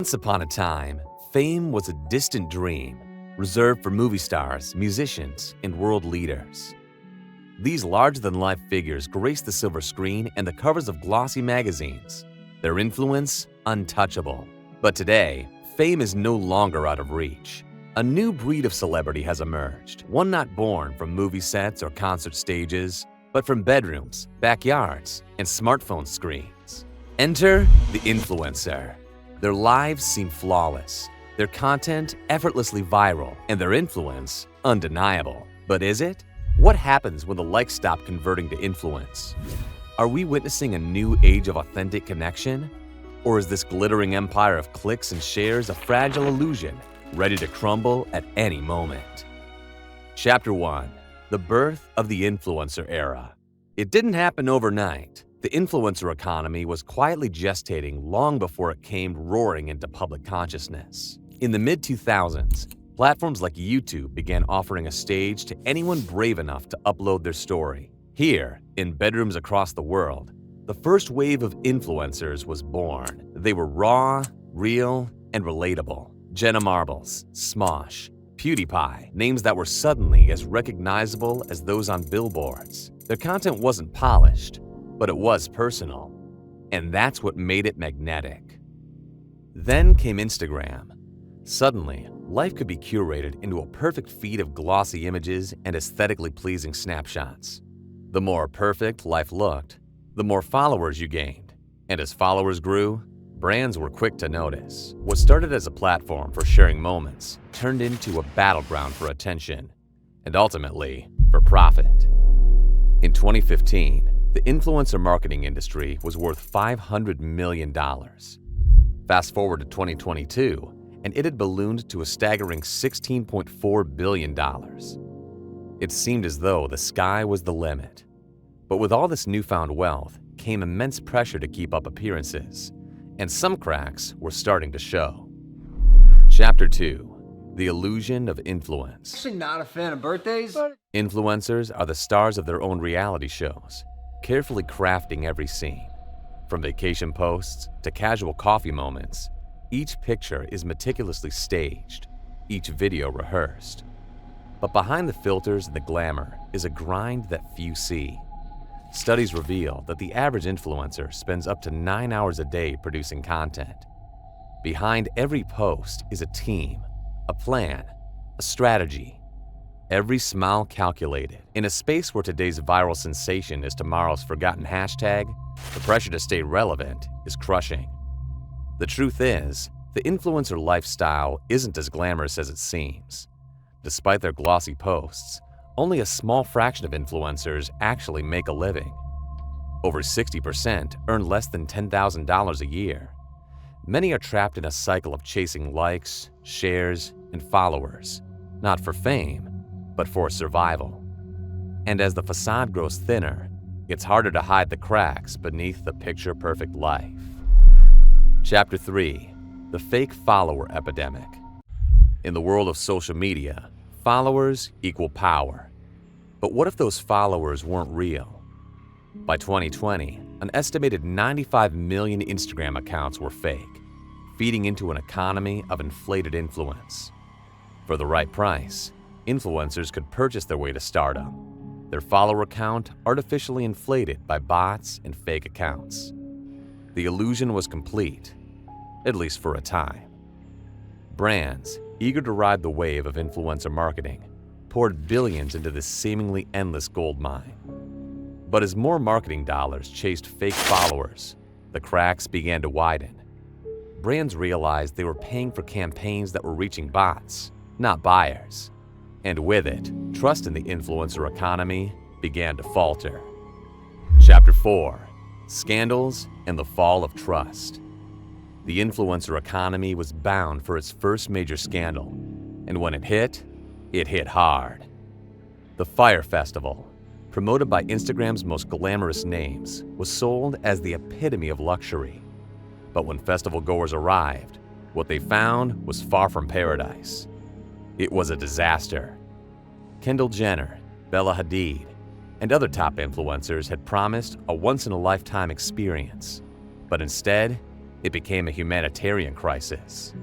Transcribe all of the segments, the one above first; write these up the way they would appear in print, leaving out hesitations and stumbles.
Once upon a time, fame was a distant dream, reserved for movie stars, musicians, and world leaders. These larger-than-life figures graced the silver screen and the covers of glossy magazines, their influence untouchable. But today, fame is no longer out of reach. A new breed of celebrity has emerged, one not born from movie sets or concert stages, but from bedrooms, backyards, and smartphone screens. Enter the influencer. Their lives seem flawless, their content effortlessly viral, and their influence undeniable. But is it? What happens when the likes stop converting to influence? Are we witnessing a new age of authentic connection? Or is this glittering empire of clicks and shares a fragile illusion, ready to crumble at any moment? Chapter 1. The birth of the influencer era. It didn't happen overnight. The influencer economy was quietly gestating long before it came roaring into public consciousness. In the mid-2000s, platforms like YouTube began offering a stage to anyone brave enough to upload their story. Here, in bedrooms across the world, the first wave of influencers was born. They were raw, real, and relatable. Jenna Marbles, Smosh, PewDiePie, names that were suddenly as recognizable as those on billboards. Their content wasn't polished, but it was personal, and that's what made it magnetic. Then came Instagram. Suddenly, life could be curated into a perfect feed of glossy images and aesthetically pleasing snapshots. The more perfect life looked, the more followers you gained, and as followers grew, brands were quick to notice. What started as a platform for sharing moments turned into a battleground for attention, and ultimately, for profit. In 2015, the influencer marketing industry was worth $500 million. Fast forward to 2022, and it had ballooned to a staggering $16.4 billion. It seemed as though the sky was the limit. But with all this newfound wealth came immense pressure to keep up appearances, and some cracks were starting to show. Chapter 2. The illusion of influence. Actually not a fan of birthdays. Influencers are the stars of their own reality shows, carefully crafting every scene. From vacation posts to casual coffee moments, each picture is meticulously staged, each video rehearsed. But behind the filters and the glamour is a grind that few see. Studies reveal that the average influencer spends up to 9 hours a day producing content. Behind every post is a team, a plan, a strategy. Every smile calculated. In a space where today's viral sensation is tomorrow's forgotten hashtag, the pressure to stay relevant is crushing. The truth is, the influencer lifestyle isn't as glamorous as it seems. Despite their glossy posts, only a small fraction of influencers actually make a living. Over 60% earn less than $10,000 a year. Many are trapped in a cycle of chasing likes, shares, and followers, not for fame, but for survival. And as the facade grows thinner, it's harder to hide the cracks beneath the picture-perfect life. Chapter 3. The fake follower epidemic. In the world of social media, followers equal power. But what if those followers weren't real? By 2020, an estimated 95 million Instagram accounts were fake, feeding into an economy of inflated influence. For the right price, influencers could purchase their way to stardom, their follower count artificially inflated by bots and fake accounts. The illusion was complete, at least for a time. Brands, eager to ride the wave of influencer marketing, poured billions into this seemingly endless gold mine. But as more marketing dollars chased fake followers, the cracks began to widen. Brands realized they were paying for campaigns that were reaching bots, not buyers. And with it, trust in the influencer economy began to falter. Chapter 4. Scandals and the fall of trust. The influencer economy was bound for its first major scandal, and when it hit hard. The Fyre Festival, promoted by Instagram's most glamorous names, was sold as the epitome of luxury. But when festival goers arrived, what they found was far from paradise. It was a disaster. Kendall Jenner, Bella Hadid, and other top influencers had promised a once-in-a-lifetime experience, but instead, It became a humanitarian crisis.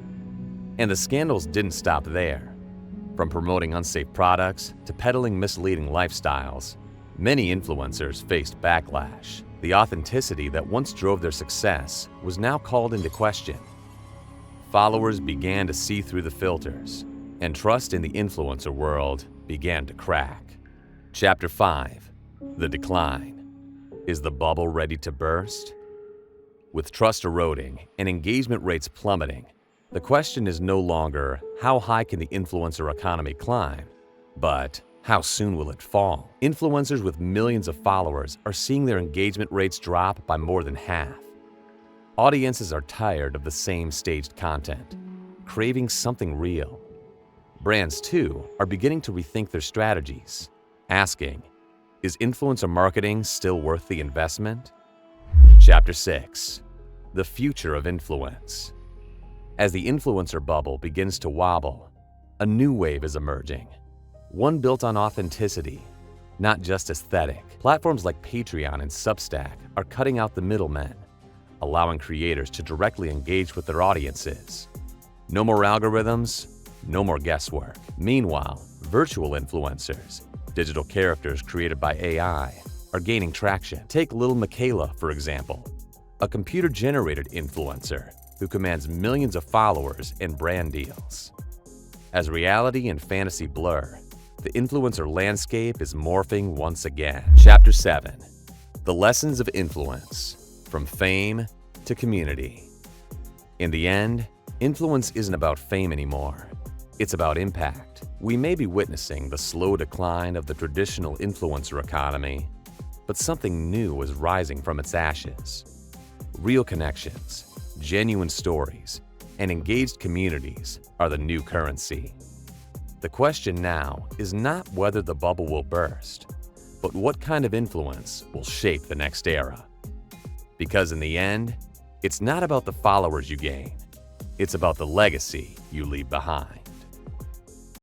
And the scandals didn't stop there. From promoting unsafe products to peddling misleading lifestyles, many influencers faced backlash. The authenticity that once drove their success was now called into question. Followers began to see through the filters, and trust in the influencer world began to crack. Chapter 5: The Decline. Is the bubble ready to burst? With trust eroding and engagement rates plummeting, the question is no longer how high can the influencer economy climb, but how soon will it fall? Influencers with millions of followers are seeing their engagement rates drop by more than half. Audiences are tired of the same staged content, craving something real. Brands, too, are beginning to rethink their strategies, asking, is influencer marketing still worth the investment? Chapter 6: The Future of Influence. As the influencer bubble begins to wobble, a new wave is emerging. One built on authenticity, not just aesthetic. Platforms like Patreon and Substack are cutting out the middlemen, allowing creators to directly engage with their audiences. No more algorithms, no more guesswork. Meanwhile, virtual influencers, digital characters created by AI, are gaining traction. Take Little Michaela, for example, a computer-generated influencer who commands millions of followers and brand deals. As reality and fantasy blur, the influencer landscape is morphing once again. Chapter 7: The Lessons of Influence. From fame to community. In the end, influence isn't about fame anymore. It's about impact. We may be witnessing the slow decline of the traditional influencer economy, but something new is rising from its ashes. Real connections, genuine stories, and engaged communities are the new currency. The question now is not whether the bubble will burst, but what kind of influence will shape the next era. Because in the end, it's not about the followers you gain, it's about the legacy you leave behind.